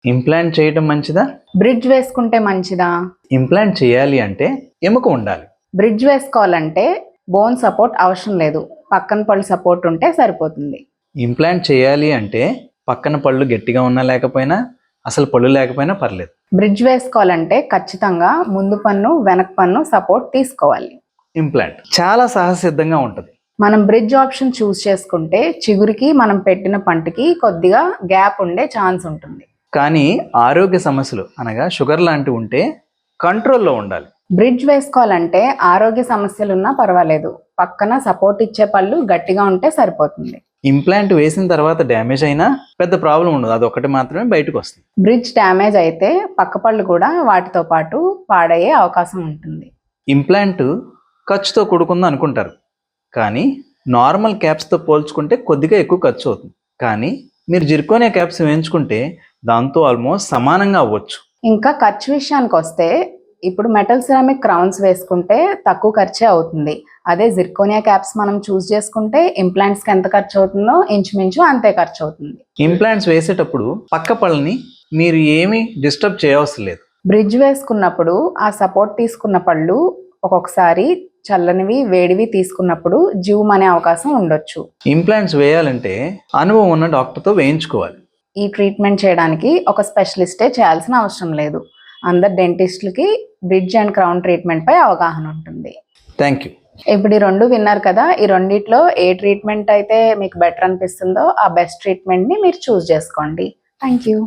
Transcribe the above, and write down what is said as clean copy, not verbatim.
Implant చేయడం మంచిదా? Bridge వేసుకుంటే మంచిదా? ఇంప్లాంట్ చేయాలి అంటే ఎముక ఉండాలి. బ్రిడ్జ్ వేసుకోవాలంటే బోన్ సపోర్ట్ అవసరం లేదు, పక్కన పళ్ళు సపోర్ట్ ఉంటే సరిపోతుంది. ఇంప్లాంట్ చేయాలి అంటే పక్కన పళ్ళు గట్టిగా ఉన్నా లేకపోయినా, అసలు పళ్ళు లేకపోయినా పర్లేదు. బ్రిడ్జ్ వేసుకోవాలంటే ఖచ్చితంగా ముందు పన్ను వెనక పన్ను సపోర్ట్ తీసుకోవాలి. ఇంప్లాంట్ చాలా సహజసిద్ధంగా ఉంటుంది. మనం బ్రిడ్జ్ ఆప్షన్ చూస్ చేసుకుంటే చిగురికి మనం పెట్టిన పంటికి కొద్దిగా గ్యాప్ ఉండే ఛాన్స్ ఉంటుంది. కానీ ఆరోగ్య సమస్యలు అనగా షుగర్ లాంటివి ఉంటే కంట్రోల్లో ఉండాలి. బ్రిడ్జ్ వేసుకోవాలంటే ఆరోగ్య సమస్యలు ఉన్నా పర్వాలేదు, పక్కన సపోర్ట్ ఇచ్చే పళ్ళు గట్టిగా ఉంటే సరిపోతుంది. ఇంప్లాంట్ వేసిన తర్వాత డ్యామేజ్ అయినా పెద్ద ప్రాబ్లం ఉండదు, అది ఒకటి మాత్రమే బయటకు వస్తుంది. బ్రిడ్జ్ డ్యామేజ్ అయితే పక్క పళ్ళు కూడా వాటితో పాటు పాడయ్యే అవకాశం ఉంటుంది. ఇంప్లాంట్ ఖర్చుతో కూడుకుంది అనుకుంటారు, కానీ నార్మల్ క్యాప్స్తో పోల్చుకుంటే కొద్దిగా ఎక్కువ ఖర్చు అవుతుంది. కానీ మీరు జిర్కోనియా క్యాప్స్ వేయించుకుంటే దాంతో ఆల్మోస్ట్ సమానంగా అవ్వచ్చు. ఇంకా ఖర్చు విషయానికి వస్తే ఇప్పుడు మెటల్ సిరామిక్ క్రౌన్స్ వేసుకుంటే తక్కువ ఖర్చే అవుతుంది. అదే జిర్కోనియా క్యాప్స్ మనం చూస్ చేసుకుంటే ఇంప్లాంట్స్కి ఎంత ఖర్చు అవుతుందో ఇంచుమించు అంతే ఖర్చు అవుతుంది. ఇంప్లాంట్స్ వేసేటప్పుడు పక్క పళ్ళని మీరు ఏమీ డిస్టర్బ్ చేయవలసిన లేదు. బ్రిడ్జ్ వేసుకున్నప్పుడు ఆ సపోర్ట్ తీసుకున్న పళ్ళు ఒక్కొక్కసారి చల్లనివి వేడివి తీసుకున్నప్పుడు జీవం అనే అవకాశం ఉండొచ్చు. ఇంప్లాంట్స్ వేయాలంటే అనుభవం ఉన్న డాక్టర్తో వేయించుకోవాలి. ఈ ట్రీట్మెంట్ చేయడానికి ఒక స్పెషలిస్టే చేయాల్సిన అవసరం లేదు. అందరు డెంటిస్టులకి బ్రిడ్జ్ అండ్ క్రౌన్ ట్రీట్మెంట్ పై అవగాహన ఉంటుంది. Thank you. ఇప్పుడు ఈ రెండు విన్నారు కదా, ఈ రెండిట్లో ఏ ట్రీట్మెంట్ అయితే మీకు బెటర్ అనిపిస్తుందో ఆ బెస్ట్ ట్రీట్మెంట్ని మీరు చూస్ చేసుకోండి. Thank you.